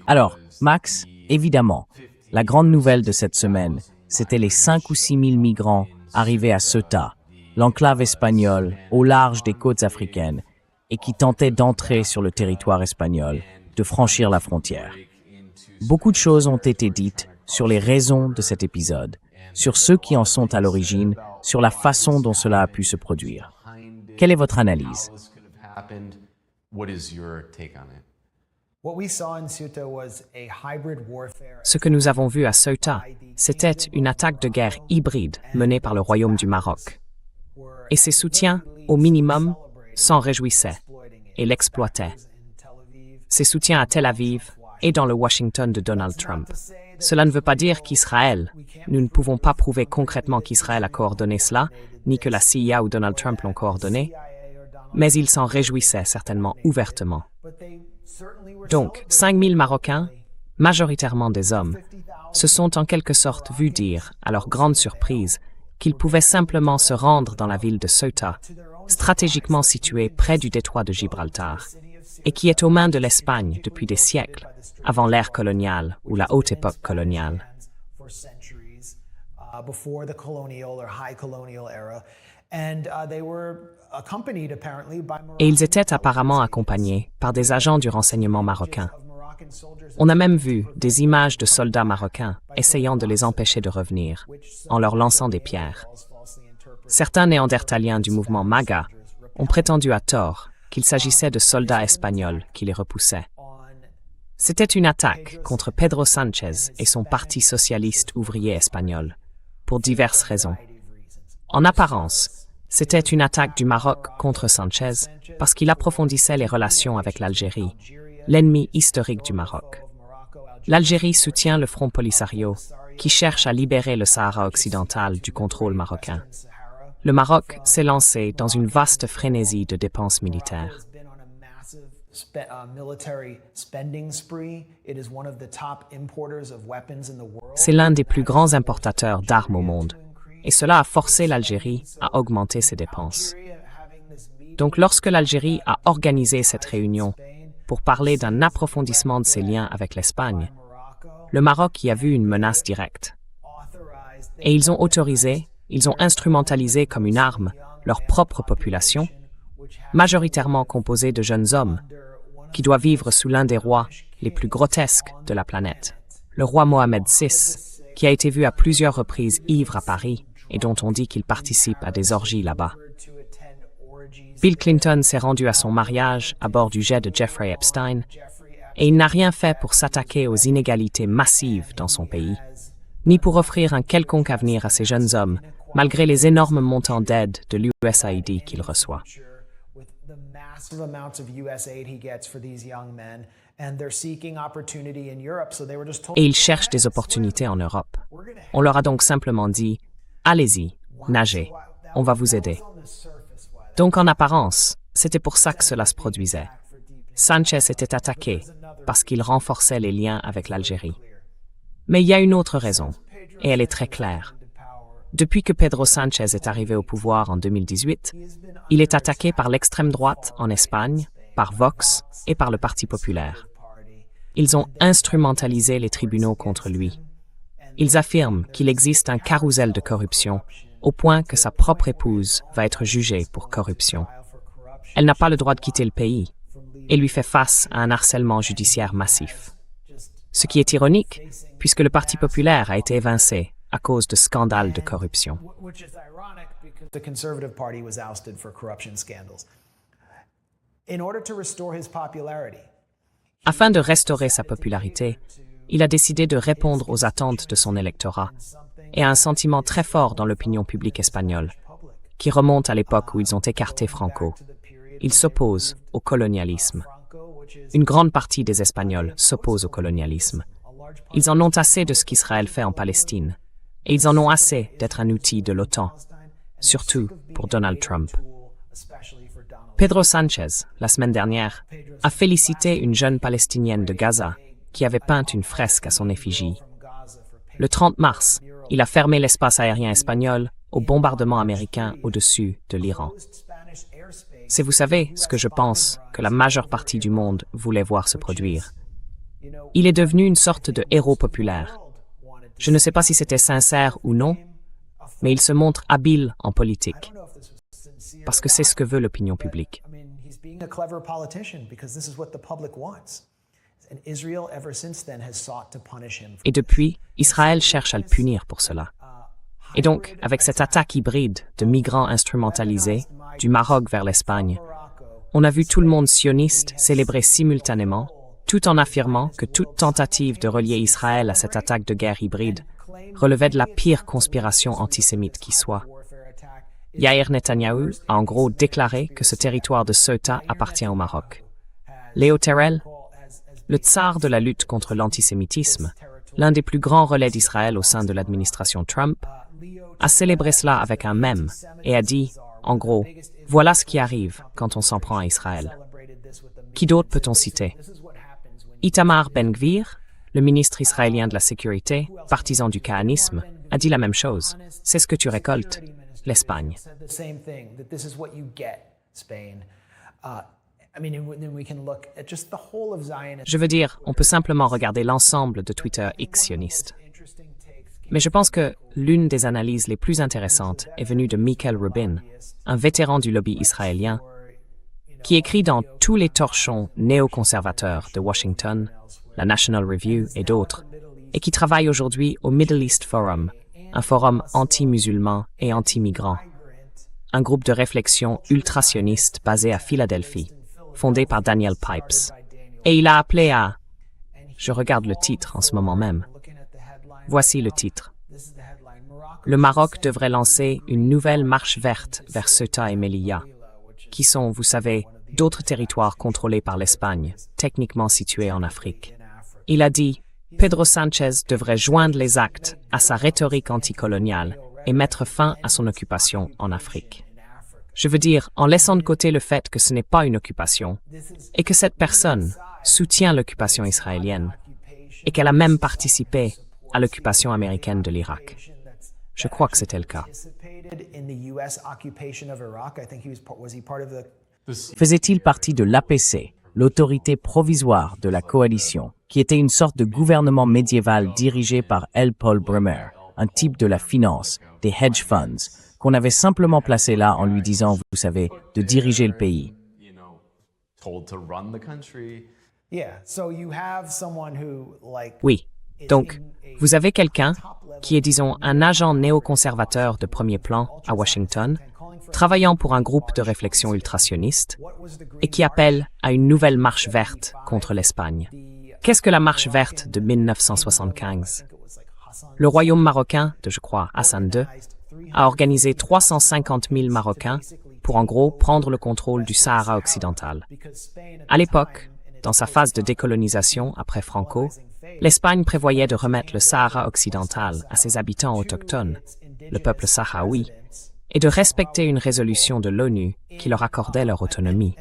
Alors, Max, évidemment, la grande nouvelle de cette semaine, c'était les 5 ou 6 000 migrants arrivés à Ceuta, l'enclave espagnole au large des côtes africaines, et qui tentaient d'entrer sur le territoire espagnol, de franchir la frontière. Beaucoup de choses ont été dites sur les raisons de cet épisode, sur ceux qui en sont à l'origine, sur la façon dont cela a pu se produire. Quelle est votre analyse? Ce que nous avons vu à Ceuta, c'était une attaque de guerre hybride menée par le Royaume du Maroc. Et ses soutiens, au minimum, s'en réjouissaient et l'exploitaient. Ses soutiens à Tel Aviv et dans le Washington de Donald Trump. Cela ne veut pas dire qu'Israël, nous ne pouvons pas prouver concrètement qu'Israël a coordonné cela, ni que la CIA ou Donald Trump l'ont coordonné, mais ils s'en réjouissaient certainement ouvertement. Donc, 5 000 Marocains, majoritairement des hommes, se sont en quelque sorte vus dire, à leur grande surprise, qu'ils pouvaient simplement se rendre dans la ville de Ceuta, stratégiquement située près du détroit de Gibraltar, et qui est aux mains de l'Espagne depuis des siècles, avant l'ère coloniale ou la haute époque coloniale. Et ils étaient apparemment accompagnés par des agents du renseignement marocain. On a même vu des images de soldats marocains essayant de les empêcher de revenir, en leur lançant des pierres. Certains néandertaliens du mouvement MAGA ont prétendu à tort qu'il s'agissait de soldats espagnols qui les repoussaient. C'était une attaque contre Pedro Sánchez et son Parti socialiste ouvrier espagnol, pour diverses raisons. En apparence, c'était une attaque du Maroc contre Sánchez parce qu'il approfondissait les relations avec l'Algérie, l'ennemi historique du Maroc. L'Algérie soutient le Front Polisario, qui cherche à libérer le Sahara occidental du contrôle marocain. Le Maroc s'est lancé dans une vaste frénésie de dépenses militaires. C'est l'un des plus grands importateurs d'armes au monde, et cela a forcé l'Algérie à augmenter ses dépenses. Donc lorsque l'Algérie a organisé cette réunion pour parler d'un approfondissement de ses liens avec l'Espagne, le Maroc y a vu une menace directe. Et ils ont autorisé, ils ont instrumentalisé comme une arme leur propre population, majoritairement composée de jeunes hommes, qui doit vivre sous l'un des rois les plus grotesques de la planète, le roi Mohamed VI, qui a été vu à plusieurs reprises ivre à Paris et dont on dit qu'il participe à des orgies là-bas. Bill Clinton s'est rendu à son mariage à bord du jet de Jeffrey Epstein et il n'a rien fait pour s'attaquer aux inégalités massives dans son pays, ni pour offrir un quelconque avenir à ces jeunes hommes, malgré les énormes montants d'aide de l'USAID qu'il reçoit. Et ils cherchent des opportunités en Europe. On leur a donc simplement dit « Allez-y, nagez, on va vous aider ». Donc en apparence, c'était pour ça que cela se produisait. Sánchez était attaqué parce qu'il renforçait les liens avec l'Algérie. Mais il y a une autre raison, et elle est très claire. Depuis que Pedro Sánchez est arrivé au pouvoir en 2018, il est attaqué par l'extrême droite en Espagne, par Vox et par le Parti populaire. Ils ont instrumentalisé les tribunaux contre lui. Ils affirment qu'il existe un carrousel de corruption, au point que sa propre épouse va être jugée pour corruption. Elle n'a pas le droit de quitter le pays et lui fait face à un harcèlement judiciaire massif. Ce qui est ironique, puisque le Parti populaire a été évincé à cause de scandales de corruption. Afin de restaurer sa popularité, il a décidé de répondre aux attentes de son électorat et à un sentiment très fort dans l'opinion publique espagnole, qui remonte à l'époque où ils ont écarté Franco. Ils s'opposent au colonialisme. Une grande partie des Espagnols s'oppose au colonialisme. Ils en ont assez de ce qu'Israël fait en Palestine, et ils en ont assez d'être un outil de l'OTAN, surtout pour Donald Trump. Pedro Sánchez, la semaine dernière, a félicité une jeune Palestinienne de Gaza qui avait peint une fresque à son effigie. Le 30 mars, il a fermé l'espace aérien espagnol au bombardement américain au-dessus de l'Iran. C'est, vous savez, ce que je pense que la majeure partie du monde voulait voir se produire. Il est devenu une sorte de héros populaire. Je ne sais pas si c'était sincère ou non, mais il se montre habile en politique, parce que c'est ce que veut l'opinion publique. Et depuis, Israël cherche à le punir pour cela. Et donc, avec cette attaque hybride de migrants instrumentalisés, du Maroc vers l'Espagne, on a vu tout le monde sioniste célébrer simultanément, tout en affirmant que toute tentative de relier Israël à cette attaque de guerre hybride relevait de la pire conspiration antisémite qui soit. Yair Netanyahou a en gros déclaré que ce territoire de Ceuta appartient au Maroc. Léo Terrell, le tsar de la lutte contre l'antisémitisme, l'un des plus grands relais d'Israël au sein de l'administration Trump, a célébré cela avec un mème et a dit, en gros, voilà ce qui arrive quand on s'en prend à Israël. Qui d'autre peut-on citer? Itamar Ben-Gvir, le ministre israélien de la Sécurité, partisan du kahanisme, a dit la même chose. C'est ce que tu récoltes, l'Espagne. Je veux dire, on peut simplement regarder l'ensemble de Twitter X-sioniste. Mais je pense que l'une des analyses les plus intéressantes est venue de Michael Rubin, un vétéran du lobby israélien, qui écrit dans tous les torchons néoconservateurs de Washington, la National Review et d'autres, et qui travaille aujourd'hui au Middle East Forum, un forum anti-musulman et anti-migrant, un groupe de réflexion ultra-sioniste basé à Philadelphie, fondé par Daniel Pipes. Et il a appelé à... Je regarde le titre en ce moment même. Voici le titre. Le Maroc devrait lancer une nouvelle marche verte vers Ceuta et Melilla, qui sont, vous savez, d'autres territoires contrôlés par l'Espagne, techniquement situés en Afrique. Il a dit, Pedro Sánchez devrait joindre les actes à sa rhétorique anticoloniale et mettre fin à son occupation en Afrique. Je veux dire, en laissant de côté le fait que ce n'est pas une occupation, et que cette personne soutient l'occupation israélienne, et qu'elle a même participé à l'occupation américaine de l'Irak. Je crois que c'était le cas. Faisait-il partie de l'APC, l'autorité provisoire de la coalition, qui était une sorte de gouvernement médiéval dirigé par L. Paul Bremer, un type de la finance, des hedge funds, qu'on avait simplement placé là en lui disant, vous savez, de diriger le pays. Oui, donc, vous avez quelqu'un qui est, disons, un agent néoconservateur de premier plan à Washington, travaillant pour un groupe de réflexion ultrationniste, et qui appelle à une nouvelle marche verte contre l'Espagne. Qu'est-ce que la marche verte de 1975? Le royaume marocain de, je crois, Hassan II, a organisé 350 000 Marocains pour en gros prendre le contrôle du Sahara occidental. À l'époque, dans sa phase de décolonisation après Franco, l'Espagne prévoyait de remettre le Sahara occidental à ses habitants autochtones, le peuple sahraoui, et de respecter une résolution de l'ONU qui leur accordait leur autonomie.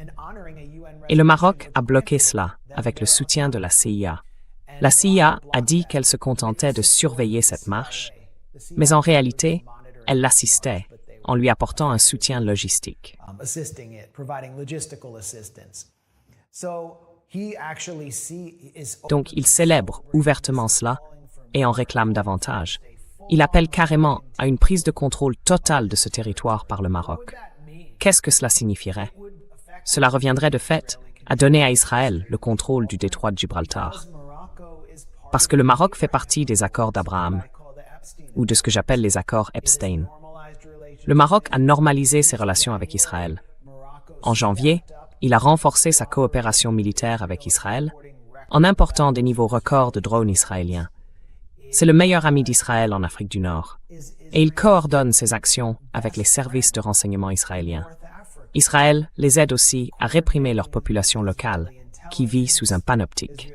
Et le Maroc a bloqué cela avec le soutien de la CIA. La CIA a dit qu'elle se contentait de surveiller cette marche, mais en réalité, elle l'assistait en lui apportant un soutien logistique. Donc, il célèbre ouvertement cela et en réclame davantage. Il appelle carrément à une prise de contrôle totale de ce territoire par le Maroc. Qu'est-ce que cela signifierait? Cela reviendrait de fait à donner à Israël le contrôle du détroit de Gibraltar. Parce que le Maroc fait partie des accords d'Abraham, ou de ce que j'appelle les accords Epstein. Le Maroc a normalisé ses relations avec Israël. En janvier, il a renforcé sa coopération militaire avec Israël en important des niveaux records de drones israéliens. C'est le meilleur ami d'Israël en Afrique du Nord, et il coordonne ses actions avec les services de renseignement israéliens. Israël les aide aussi à réprimer leur population locale, qui vit sous un panoptique.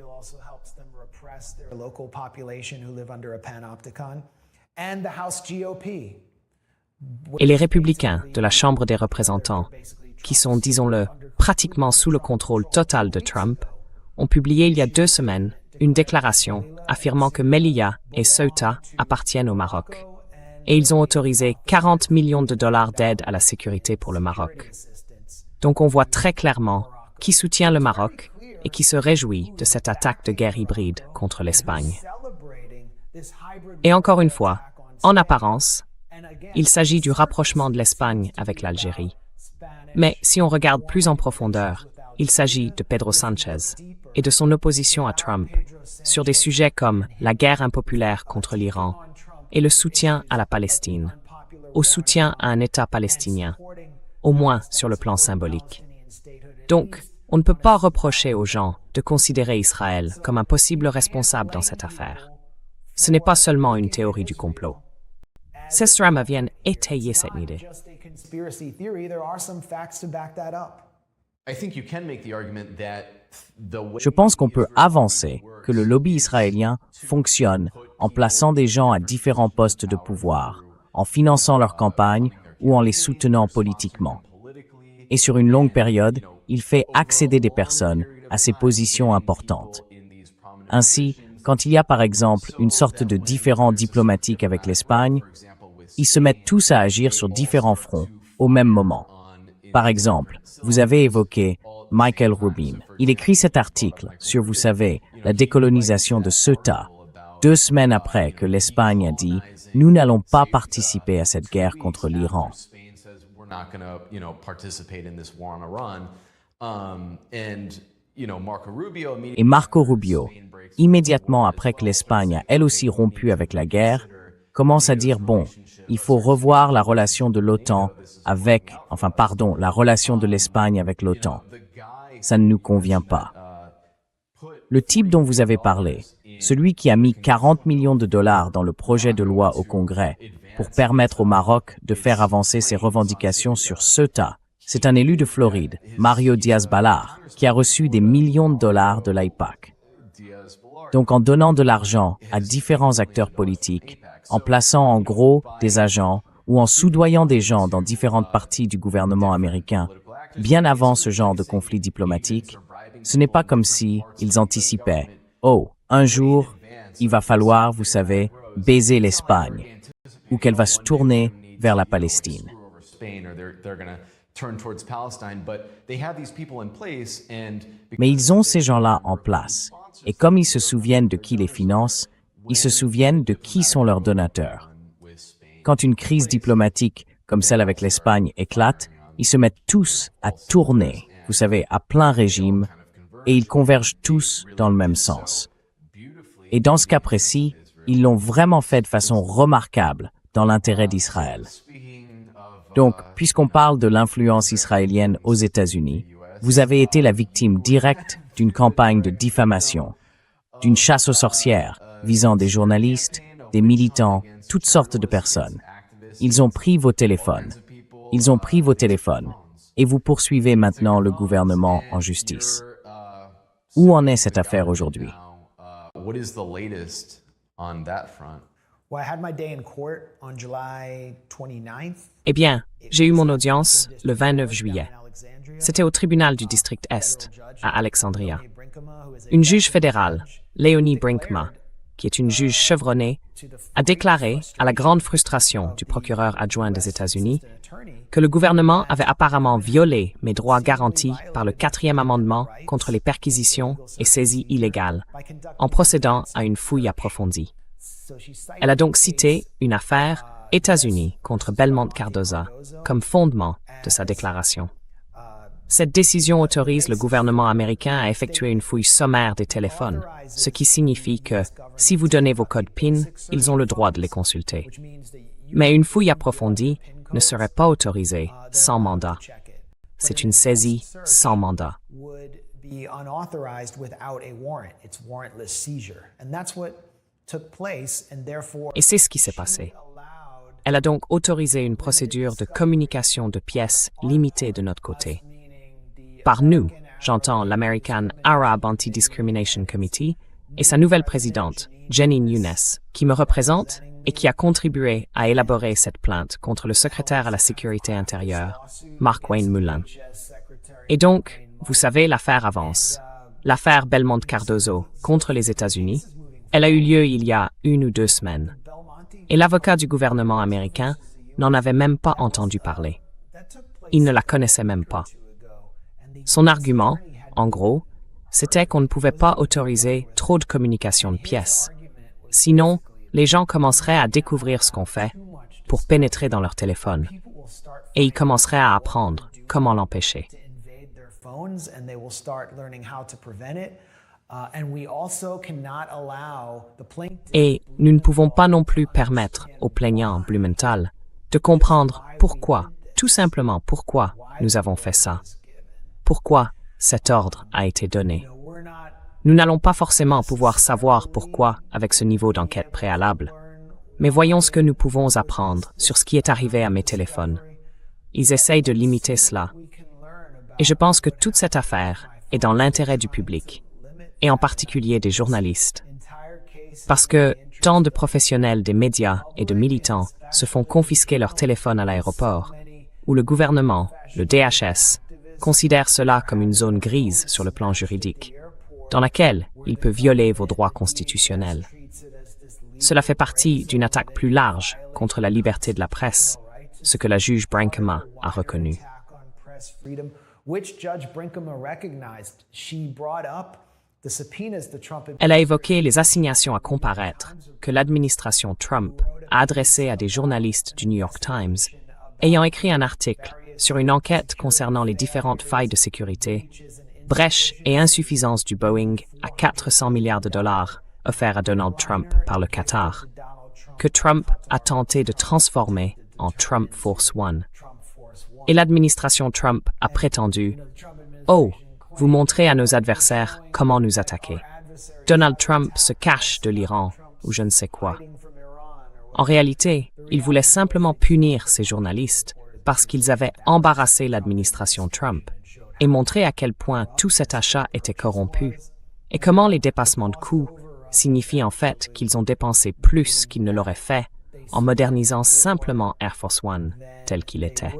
Et les républicains de la Chambre des représentants, qui sont, disons-le, pratiquement sous le contrôle total de Trump, ont publié il y a 2 semaines une déclaration affirmant que Melilla et Ceuta appartiennent au Maroc. Et ils ont autorisé 40 millions de dollars d'aide à la sécurité pour le Maroc. Donc on voit très clairement qui soutient le Maroc et qui se réjouit de cette attaque de guerre hybride contre l'Espagne. Et encore une fois, en apparence, il s'agit du rapprochement de l'Espagne avec l'Algérie. Mais si on regarde plus en profondeur, il s'agit de Pedro Sánchez et de son opposition à Trump sur des sujets comme la guerre impopulaire contre l'Iran et le soutien à la Palestine, au soutien à un État palestinien, au moins sur le plan symbolique. Donc, on ne peut pas reprocher aux gens de considérer Israël comme un possible responsable dans cette affaire. Ce n'est pas seulement une théorie du complot. Ces drames viennent étayer cette idée. Je pense qu'on peut avancer que le lobby israélien fonctionne en plaçant des gens à différents postes de pouvoir, en finançant leur campagne ou en les soutenant politiquement. Et sur une longue période, il fait accéder des personnes à ces positions importantes. Ainsi, quand il y a par exemple une sorte de différend diplomatique avec l'Espagne, ils se mettent tous à agir sur différents fronts au même moment. Par exemple, vous avez évoqué Michael Rubin. Il écrit cet article sur, vous savez, la décolonisation de Ceuta, 2 semaines après que l'Espagne a dit « Nous n'allons pas participer à cette guerre contre l'Iran ». Et Marco Rubio, immédiatement après que l'Espagne a elle aussi rompu avec la guerre, commence à dire « Bon, il faut revoir la relation de l'OTAN avec, la relation de l'Espagne avec l'OTAN. Ça ne nous convient pas. » Le type dont vous avez parlé, celui qui a mis 40 millions de dollars dans le projet de loi au Congrès pour permettre au Maroc de faire avancer ses revendications sur Ceuta, c'est un élu de Floride, Mario Diaz-Balart, qui a reçu des millions de dollars de l'AIPAC. Donc en donnant de l'argent à différents acteurs politiques, en plaçant en gros des agents ou en soudoyant des gens dans différentes parties du gouvernement américain, bien avant ce genre de conflit diplomatique, ce n'est pas comme si ils anticipaient « Oh, un jour, il va falloir, vous savez, baiser l'Espagne » ou qu'elle va se tourner vers la Palestine. Mais ils ont ces gens-là en place, et comme ils se souviennent de qui les finance, ils se souviennent de qui sont leurs donateurs. Quand une crise diplomatique comme celle avec l'Espagne éclate, ils se mettent tous à tourner, vous savez, à plein régime, et ils convergent tous dans le même sens. Et dans ce cas précis, ils l'ont vraiment fait de façon remarquable dans l'intérêt d'Israël. Donc, puisqu'on parle de l'influence israélienne aux États-Unis, vous avez été la victime directe d'une campagne de diffamation, d'une chasse aux sorcières visant des journalistes, des militants, toutes sortes de personnes. Ils ont pris vos téléphones. Et vous poursuivez maintenant le gouvernement en justice. Où en est cette affaire aujourd'hui? Eh bien, j'ai eu mon audience le 29 juillet. C'était au tribunal du district Est, à Alexandria. Une juge fédérale, Léonie Brinkma, qui est une juge chevronnée, a déclaré, à la grande frustration du procureur adjoint des États-Unis, que le gouvernement avait apparemment violé mes droits garantis par le 4e amendement contre les perquisitions et saisies illégales, en procédant à une fouille approfondie. Elle a donc cité une affaire États-Unis contre Belmont Cardoza comme fondement de sa déclaration. Cette décision autorise le gouvernement américain à effectuer une fouille sommaire des téléphones, ce qui signifie que, si vous donnez vos codes PIN, ils ont le droit de les consulter. Mais une fouille approfondie ne serait pas autorisée sans mandat. C'est une saisie sans mandat. Et c'est ce qui s'est passé. Elle a donc autorisé une procédure de communication de pièces limitée de notre côté. Par nous, j'entends l'American Arab Anti-Discrimination Committee et sa nouvelle présidente, Jeanine Younes, qui me représente et qui a contribué à élaborer cette plainte contre le secrétaire à la sécurité intérieure, Mark-Wayne Mullin. Et donc, vous savez, l'affaire avance. L'affaire Belmont Cardozo contre les États-Unis, elle a eu lieu il y a 1 ou 2 semaines. Et l'avocat du gouvernement américain n'en avait même pas entendu parler. Il ne la connaissait même pas. Son argument, en gros, c'était qu'on ne pouvait pas autoriser trop de communication de pièces. Sinon, les gens commenceraient à découvrir ce qu'on fait pour pénétrer dans leur téléphone. Et ils commenceraient à apprendre comment l'empêcher. Et nous ne pouvons pas non plus permettre aux plaignants Blumenthal de comprendre pourquoi, tout simplement pourquoi nous avons fait ça. Pourquoi cet ordre a été donné. Nous n'allons pas forcément pouvoir savoir pourquoi avec ce niveau d'enquête préalable. Mais voyons ce que nous pouvons apprendre sur ce qui est arrivé à mes téléphones. Ils essayent de limiter cela. Et je pense que toute cette affaire est dans l'intérêt du public, et en particulier des journalistes. Parce que tant de professionnels des médias et de militants se font confisquer leur téléphone à l'aéroport, où le gouvernement, le DHS, considère cela comme une zone grise sur le plan juridique, dans laquelle il peut violer vos droits constitutionnels. Cela fait partie d'une attaque plus large contre la liberté de la presse, ce que la juge Brinkema a reconnu. Elle a évoqué les assignations à comparaître que l'administration Trump a adressées à des journalistes du New York Times, ayant écrit un article sur une enquête concernant les différentes failles de sécurité, brèches et insuffisances du Boeing à 400 milliards de dollars offerts à Donald Trump par le Qatar, que Trump a tenté de transformer en Trump Force One. Et l'administration Trump a prétendu « Oh, vous montrez à nos adversaires comment nous attaquer. Donald Trump se cache de l'Iran ou je ne sais quoi. » En réalité, il voulait simplement punir ces journalistes parce qu'ils avaient embarrassé l'administration Trump et montrer à quel point tout cet achat était corrompu et comment les dépassements de coûts signifient en fait qu'ils ont dépensé plus qu'ils ne l'auraient fait en modernisant simplement Air Force One tel qu'il était.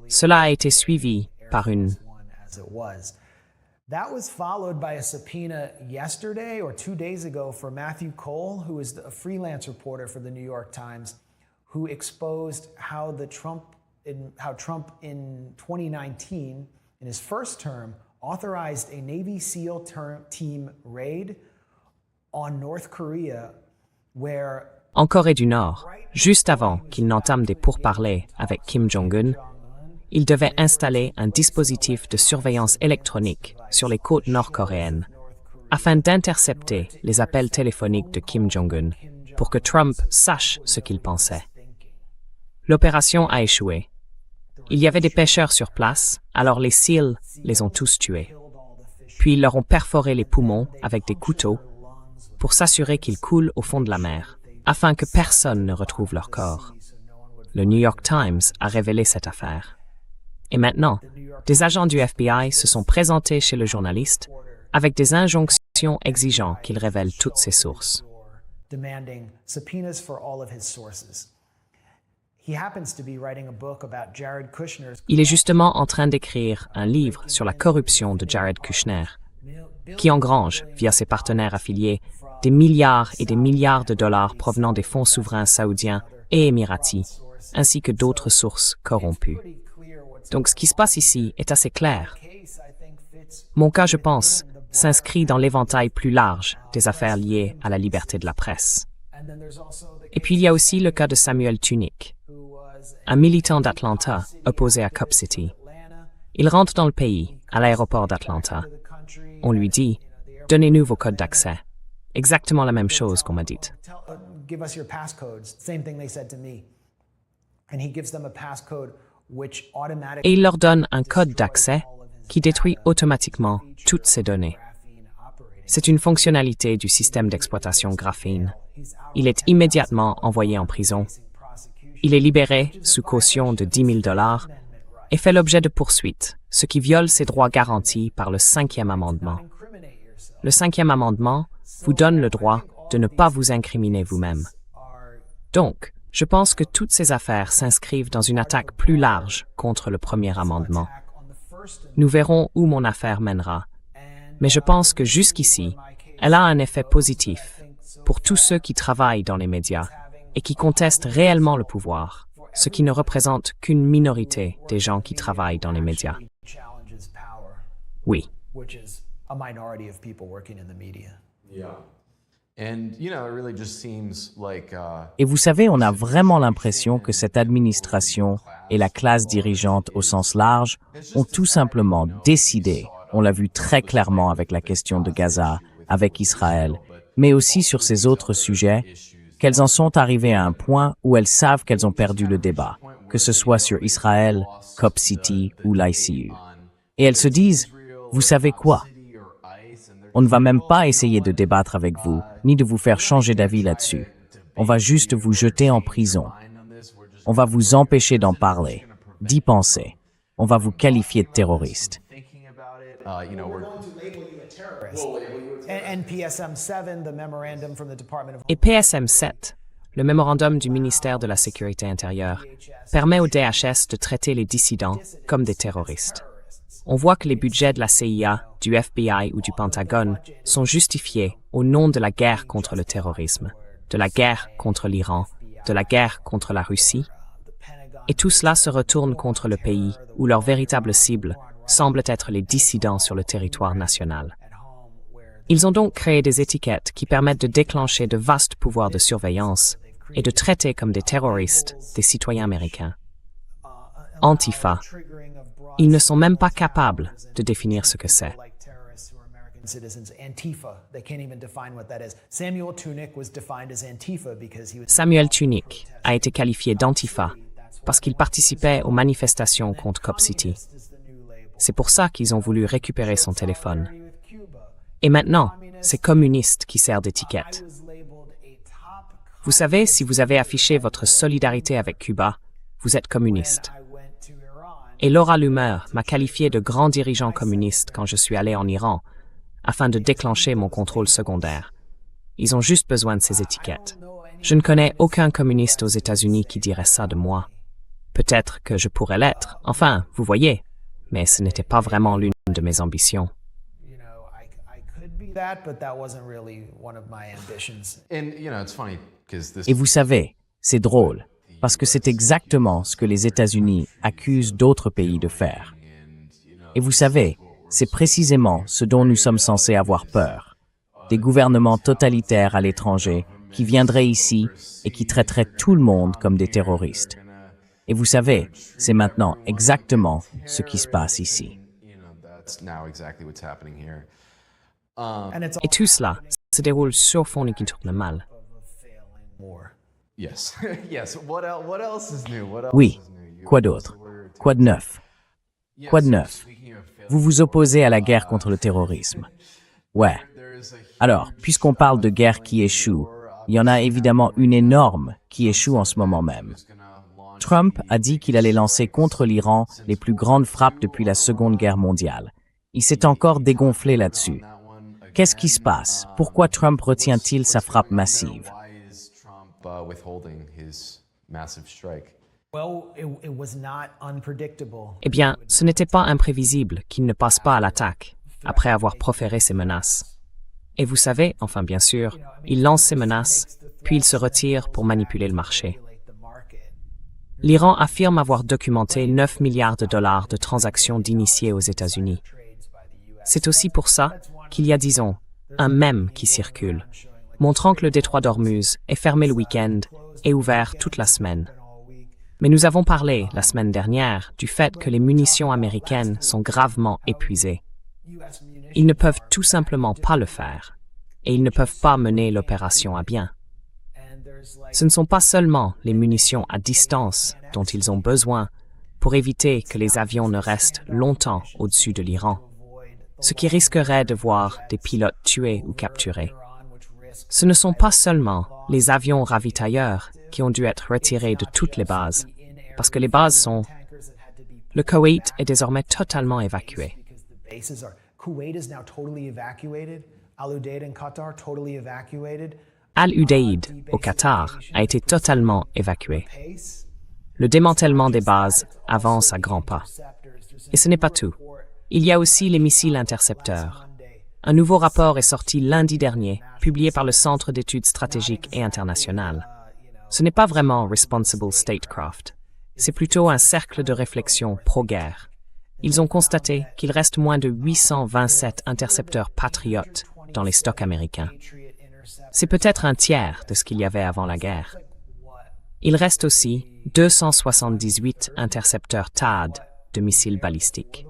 Cela a été suivi par une That was followed by a subpoena yesterday or 2 days ago for Matthew Cole, who is a freelance reporter for the New York Times, who exposed how Trump in 2019, in his first term, authorized a Navy SEAL team raid on North Korea, where en Corée du Nord, juste avant qu'il n'entame des pourparlers avec Kim Jong-un, il devait installer un dispositif de surveillance électronique sur les côtes nord-coréennes afin d'intercepter les appels téléphoniques de Kim Jong-un pour que Trump sache ce qu'il pensait. L'opération a échoué. Il y avait des pêcheurs sur place, alors les SEAL les ont tous tués. Puis ils leur ont perforé les poumons avec des couteaux pour s'assurer qu'ils coulent au fond de la mer, afin que personne ne retrouve leur corps. Le New York Times a révélé cette affaire. Et maintenant, des agents du FBI se sont présentés chez le journaliste avec des injonctions exigeant qu'il révèle toutes ses sources. Il est justement en train d'écrire un livre sur la corruption de Jared Kushner, qui engrange, via ses partenaires affiliés, des milliards et des milliards de dollars provenant des fonds souverains saoudiens et émiratis, ainsi que d'autres sources corrompues. Donc ce qui se passe ici est assez clair. Mon cas, je pense, s'inscrit dans l'éventail plus large des affaires liées à la liberté de la presse. Et puis il y a aussi le cas de Samuel Tunick, un militant d'Atlanta opposé à Cop City. Il rentre dans le pays, à l'aéroport d'Atlanta. On lui dit « Donnez-nous vos codes d'accès ». Exactement la même chose qu'on m'a dit. Et il leur donne un code d'accès qui détruit automatiquement toutes ces données. C'est une fonctionnalité du système d'exploitation Graphene. Il est immédiatement envoyé en prison. Il est libéré sous caution de $10 000 et fait l'objet de poursuites, ce qui viole ses droits garantis par le 5e amendement. Le 5e amendement vous donne le droit de ne pas vous incriminer vous-même. Donc, je pense que toutes ces affaires s'inscrivent dans une attaque plus large contre le premier amendement. Nous verrons où mon affaire mènera. Mais je pense que jusqu'ici, elle a un effet positif pour tous ceux qui travaillent dans les médias et qui contestent réellement le pouvoir, ce qui ne représente qu'une minorité des gens qui travaillent dans les médias. Oui. which is a minority of people working in the media. Et vous savez, on a vraiment l'impression que cette administration et la classe dirigeante au sens large ont tout simplement décidé, on l'a vu très clairement avec la question de Gaza, avec Israël, mais aussi sur ces autres sujets, qu'elles en sont arrivées à un point où elles savent qu'elles ont perdu le débat, que ce soit sur Israël, Cop City ou l'ICU. Et elles se disent, vous savez quoi? On ne va même pas essayer de débattre avec vous, ni de vous faire changer d'avis là-dessus. On va juste vous jeter en prison. On va vous empêcher d'en parler, d'y penser. On va vous qualifier de terroriste. Et PSM-7, le mémorandum du ministère de la Sécurité intérieure, permet au DHS de traiter les dissidents comme des terroristes. On voit que les budgets de la CIA, du FBI ou du Pentagone sont justifiés au nom de la guerre contre le terrorisme, de la guerre contre l'Iran, de la guerre contre la Russie. Et tout cela se retourne contre le pays où leur véritable cible semble être les dissidents sur le territoire national. Ils ont donc créé des étiquettes qui permettent de déclencher de vastes pouvoirs de surveillance et de traiter comme des terroristes des citoyens américains. Antifa. Ils ne sont même pas capables de définir ce que c'est. Samuel Tunick a été qualifié d'Antifa parce qu'il participait aux manifestations contre Cop City. C'est pour ça qu'ils ont voulu récupérer son téléphone. Et maintenant, c'est communiste qui sert d'étiquette. Vous savez, si vous avez affiché votre solidarité avec Cuba, vous êtes communiste. Et Laura Loomer m'a qualifié de grand dirigeant communiste quand je suis allé en Iran, afin de déclencher mon contrôle secondaire. Ils ont juste besoin de ces étiquettes. Je ne connais aucun communiste aux États-Unis qui dirait ça de moi. Peut-être que je pourrais l'être, enfin, vous voyez, mais ce n'était pas vraiment l'une de mes ambitions. Et vous savez, c'est drôle, parce que c'est exactement ce que les États-Unis accusent d'autres pays de faire. Et vous savez, c'est précisément ce dont nous sommes censés avoir peur. Des gouvernements totalitaires à l'étranger qui viendraient ici et qui traiteraient tout le monde comme des terroristes. Et vous savez, c'est maintenant exactement ce qui se passe ici. Et tout cela se déroule sur fond qui tourne mal. Oui, quoi d'autre? Quoi de neuf? Quoi de neuf? Vous vous opposez à la guerre contre le terrorisme. Ouais. Alors, puisqu'on parle de guerre qui échoue, il y en a évidemment une énorme qui échoue en ce moment même. Trump a dit qu'il allait lancer contre l'Iran les plus grandes frappes depuis la Seconde Guerre mondiale. Il s'est encore dégonflé là-dessus. Qu'est-ce qui se passe? Pourquoi Trump retient-il sa frappe massive? Eh bien, ce n'était pas imprévisible qu'il ne passe pas à l'attaque après avoir proféré ses menaces. Et vous savez, enfin bien sûr, il lance ses menaces, puis il se retire pour manipuler le marché. L'Iran affirme avoir documenté 9 milliards de dollars de transactions d'initiés aux États-Unis. C'est aussi pour ça qu'il y a, disons, un mème qui circule, montrant que le détroit d'Ormuz est fermé le week-end et ouvert toute la semaine. Mais nous avons parlé, la semaine dernière, du fait que les munitions américaines sont gravement épuisées. Ils ne peuvent tout simplement pas le faire, et ils ne peuvent pas mener l'opération à bien. Ce ne sont pas seulement les munitions à distance dont ils ont besoin pour éviter que les avions ne restent longtemps au-dessus de l'Iran, ce qui risquerait de voir des pilotes tués ou capturés. Ce ne sont pas seulement les avions ravitailleurs qui ont dû être retirés de toutes les bases, parce que les bases sont... Le Koweït est désormais totalement évacué. Al-Udeid, au Qatar, a été totalement évacué. Le démantèlement des bases avance à grands pas. Et ce n'est pas tout. Il y a aussi les missiles intercepteurs. Un nouveau rapport est sorti lundi dernier, publié par le Centre d'études stratégiques et internationales. Ce n'est pas vraiment Responsible Statecraft. C'est plutôt un cercle de réflexion pro-guerre. ils ont constaté qu'il reste moins de 827 intercepteurs Patriot dans les stocks américains. C'est peut-être un tiers de ce qu'il y avait avant la guerre. Il reste aussi 278 intercepteurs THAAD de missiles balistiques.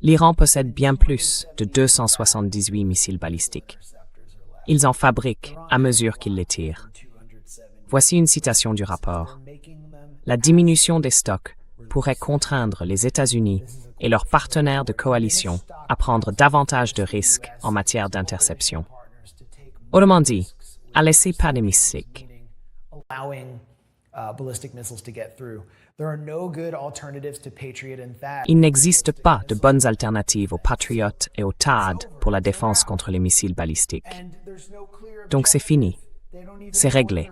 L'Iran possède bien plus de 278 missiles balistiques. Ils en fabriquent à mesure qu'ils les tirent. Voici une citation du rapport. La diminution des stocks pourrait contraindre les États-Unis et leurs partenaires de coalition à prendre davantage de risques en matière d'interception. Autrement dit, à laisser pas de missiles. Il n'existe pas de bonnes alternatives aux Patriot et aux THAAD pour la défense contre les missiles balistiques. Donc c'est fini. C'est réglé.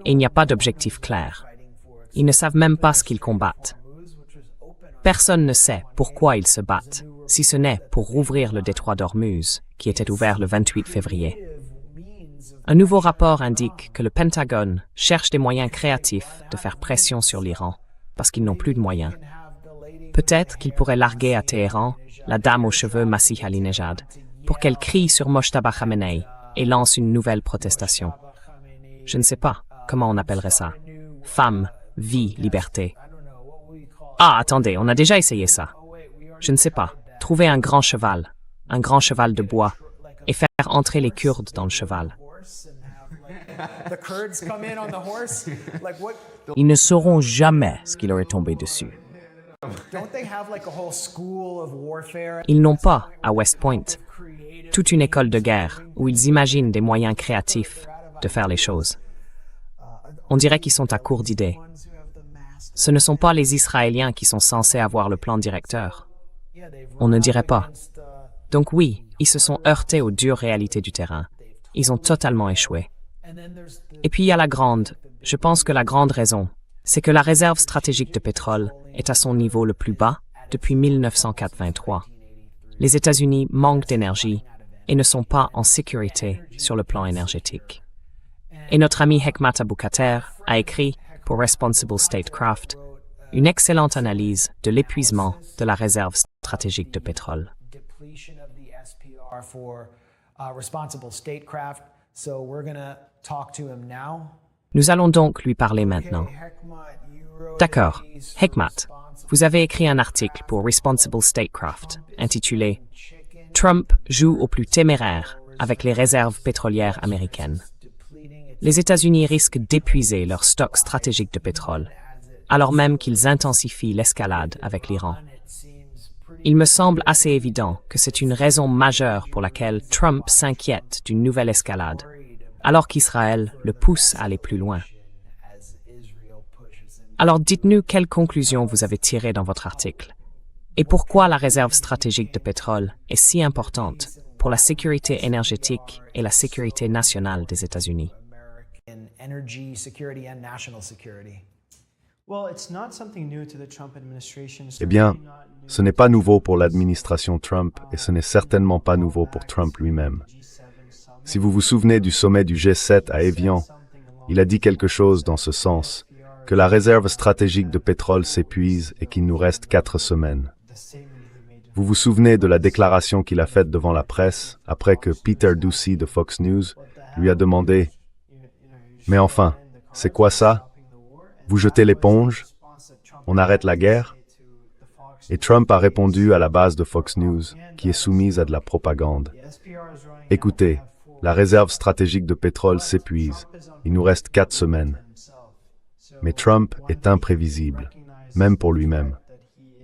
Et il n'y a pas d'objectif clair. Ils ne savent même pas ce qu'ils combattent. Personne ne sait pourquoi ils se battent, si ce n'est pour rouvrir le détroit d'Ormuz, qui était ouvert le 28 février. Un nouveau rapport indique que le Pentagone cherche des moyens créatifs de faire pression sur l'Iran, parce qu'ils n'ont plus de moyens. Peut-être qu'ils pourraient larguer à Téhéran la dame aux cheveux Masih Ali-Nejad, pour qu'elle crie sur Mojtaba Khamenei et lance une nouvelle protestation. Je ne sais pas comment on appellerait ça. Femme, vie, liberté. Ah, attendez, on a déjà essayé ça. Je ne sais pas. Trouver un grand cheval de bois, et faire entrer les Kurdes dans le cheval. Ils ne sauront jamais ce qui leur est tombé dessus. Ils n'ont pas, à West Point, toute une école de guerre où ils imaginent des moyens créatifs de faire les choses. On dirait qu'ils sont à court d'idées. Ce ne sont pas les Israéliens qui sont censés avoir le plan directeur. On ne dirait pas. Donc oui, ils se sont heurtés aux dures réalités du terrain. Ils ont totalement échoué. Et puis il y a je pense que la grande raison, c'est que la réserve stratégique de pétrole est à son niveau le plus bas depuis 1983. Les États-Unis manquent d'énergie et ne sont pas en sécurité sur le plan énergétique. Et notre ami Hekmat Abou-Kater a écrit, pour Responsible Statecraft, une excellente analyse de l'épuisement de la réserve stratégique de pétrole. Nous allons donc lui parler maintenant. D'accord, Hekmat, vous avez écrit un article pour Responsible Statecraft intitulé « Trump joue au plus téméraire avec les réserves pétrolières américaines ». Les États-Unis risquent d'épuiser leur stock stratégique de pétrole, alors même qu'ils intensifient l'escalade avec l'Iran. Il me semble assez évident que c'est une raison majeure pour laquelle Trump s'inquiète d'une nouvelle escalade, alors qu'Israël le pousse à aller plus loin. Alors dites-nous quelles conclusions vous avez tirées dans votre article, et pourquoi la réserve stratégique de pétrole est si importante pour la sécurité énergétique et la sécurité nationale des États-Unis. Eh bien, ce n'est pas nouveau pour l'administration Trump et ce n'est certainement pas nouveau pour Trump lui-même. Si vous vous souvenez du sommet du G7 à Évian, il a dit quelque chose dans ce sens, que la réserve stratégique de pétrole s'épuise et qu'il nous reste 4 semaines. Vous vous souvenez de la déclaration qu'il a faite devant la presse après que Peter Doocy de Fox News lui a demandé « Mais enfin, c'est quoi ça? Vous jetez l'éponge? On arrête la guerre ?» Et Trump a répondu à la base de Fox News, qui est soumise à de la propagande. « Écoutez, la réserve stratégique de pétrole s'épuise. Il nous reste 4 semaines. » Mais Trump est imprévisible, même pour lui-même.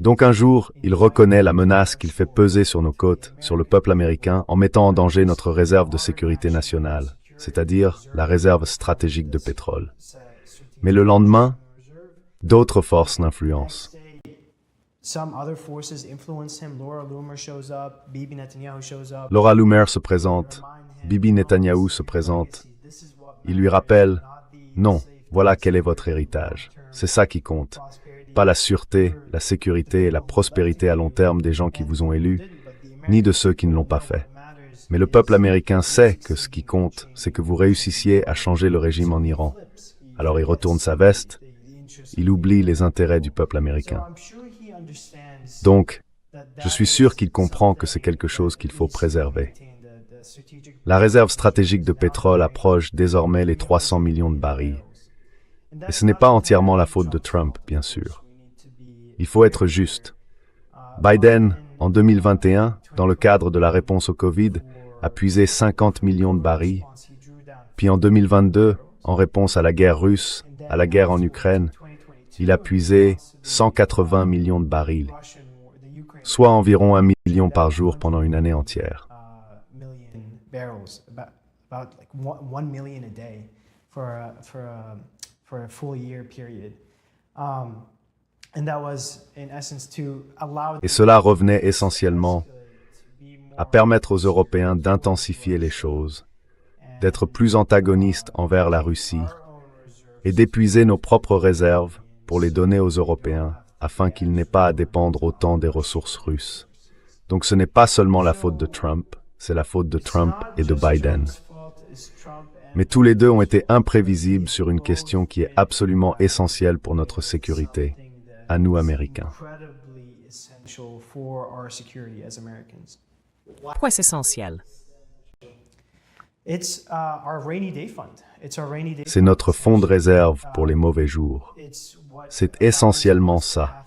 Donc un jour, il reconnaît la menace qu'il fait peser sur nos côtes, sur le peuple américain, en mettant en danger notre réserve de sécurité nationale, c'est-à-dire la réserve stratégique de pétrole. Mais le lendemain, d'autres forces l'influencent. Laura Loomer se présente, Bibi Netanyahou se présente. Il lui rappelle, non, voilà quel est votre héritage. C'est ça qui compte. Pas la sûreté, la sécurité et la prospérité à long terme des gens qui vous ont élus, ni de ceux qui ne l'ont pas fait. Mais le peuple américain sait que ce qui compte, c'est que vous réussissiez à changer le régime en Iran. Alors il retourne sa veste, il oublie les intérêts du peuple américain. Donc, je suis sûr qu'il comprend que c'est quelque chose qu'il faut préserver. La réserve stratégique de pétrole approche désormais les 300 millions de barils. Et ce n'est pas entièrement la faute de Trump, bien sûr. Il faut être juste. Biden, en 2021, dans le cadre de la réponse au Covid, a puisé 50 millions de barils. Puis en 2022, en réponse à la guerre russe, à la guerre en Ukraine, il a puisé 180 millions de barils, soit environ 1 million par jour pendant une année entière. Et cela revenait essentiellement à permettre aux Européens d'intensifier les choses, d'être plus antagonistes envers la Russie et d'épuiser nos propres réserves pour les donner aux Européens afin qu'ils n'aient pas à dépendre autant des ressources russes. Donc ce n'est pas seulement la faute de Trump, c'est la faute de Trump et de Biden. Mais tous les deux ont été imprévisibles sur une question qui est absolument essentielle pour notre sécurité, à nous Américains. Pourquoi c'est essentiel? C'est notre fonds de réserve pour les mauvais jours. C'est essentiellement ça.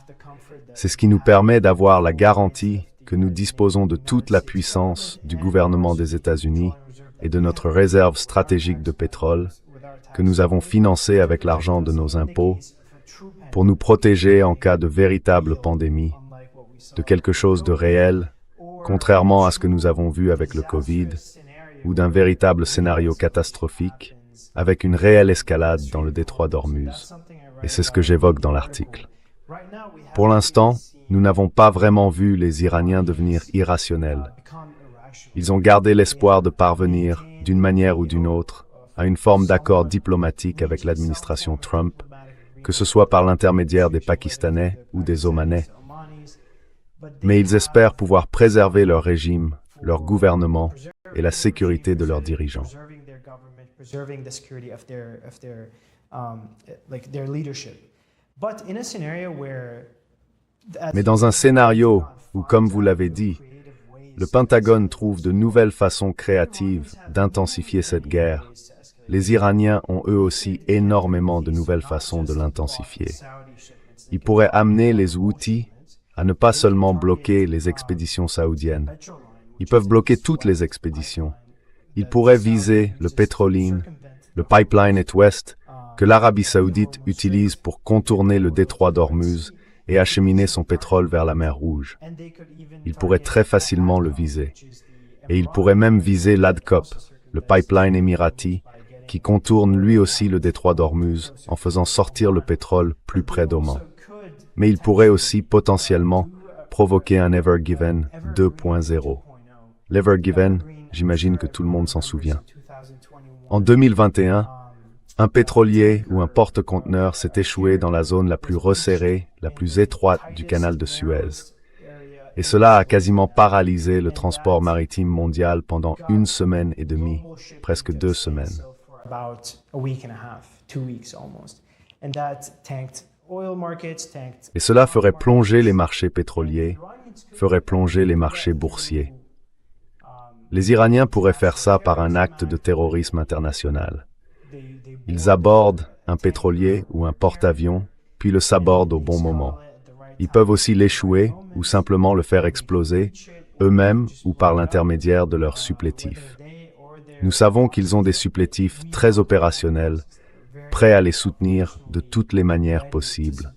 C'est ce qui nous permet d'avoir la garantie que nous disposons de toute la puissance du gouvernement des États-Unis et de notre réserve stratégique de pétrole que nous avons financée avec l'argent de nos impôts pour nous protéger en cas de véritable pandémie, de quelque chose de réel, contrairement à ce que nous avons vu avec le Covid, ou d'un véritable scénario catastrophique, avec une réelle escalade dans le détroit d'Ormuz. Et c'est ce que j'évoque dans l'article. Pour l'instant, nous n'avons pas vraiment vu les Iraniens devenir irrationnels. Ils ont gardé l'espoir de parvenir, d'une manière ou d'une autre, à une forme d'accord diplomatique avec l'administration Trump, que ce soit par l'intermédiaire des Pakistanais ou des Omanais. Mais ils espèrent pouvoir préserver leur régime, leur gouvernement et la sécurité de leurs dirigeants. Mais dans un scénario où, comme vous l'avez dit, le Pentagone trouve de nouvelles façons créatives d'intensifier cette guerre, les Iraniens ont eux aussi énormément de nouvelles façons de l'intensifier. Ils pourraient amener les Houthis à ne pas seulement bloquer les expéditions saoudiennes. Ils peuvent bloquer toutes les expéditions. Ils pourraient viser le pétroline, le pipeline Est-Ouest que l'Arabie saoudite utilise pour contourner le détroit d'Ormuz et acheminer son pétrole vers la mer Rouge. Ils pourraient très facilement le viser. Et ils pourraient même viser l'ADCOP, le pipeline émirati, qui contourne lui aussi le détroit d'Ormuz en faisant sortir le pétrole plus près d'Oman. Mais ils pourraient aussi potentiellement provoquer un Ever Given 2.0. L'Ever Given, j'imagine que tout le monde s'en souvient. En 2021, un pétrolier ou un porte-conteneur s'est échoué dans la zone la plus resserrée, la plus étroite du canal de Suez. Et cela a quasiment paralysé le transport maritime mondial pendant 1 semaine et demie, presque 2 semaines. Et cela ferait plonger les marchés pétroliers, ferait plonger les marchés boursiers. Les Iraniens pourraient faire ça par un acte de terrorisme international. Ils abordent un pétrolier ou un porte-avions, puis le sabordent au bon moment. Ils peuvent aussi l'échouer ou simplement le faire exploser, eux-mêmes ou par l'intermédiaire de leurs supplétifs. Nous savons qu'ils ont des supplétifs très opérationnels, prêts à les soutenir de toutes les manières possibles.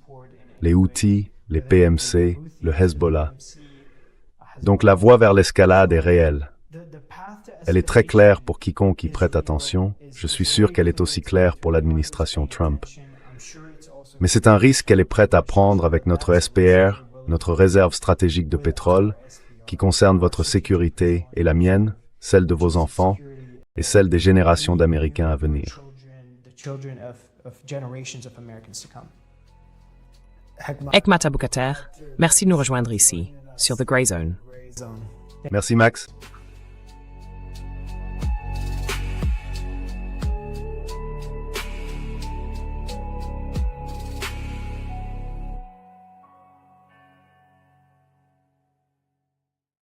Les Houthis, les PMC, le Hezbollah. Donc la voie vers l'escalade est réelle. Elle est très claire pour quiconque y prête attention. Je suis sûr qu'elle est aussi claire pour l'administration Trump. Mais c'est un risque qu'elle est prête à prendre avec notre SPR, notre réserve stratégique de pétrole, qui concerne votre sécurité et la mienne, celle de vos enfants et celle des générations d'Américains à venir. Hekmat Aboukater, merci de nous rejoindre ici, sur The Grey Zone. Merci Max.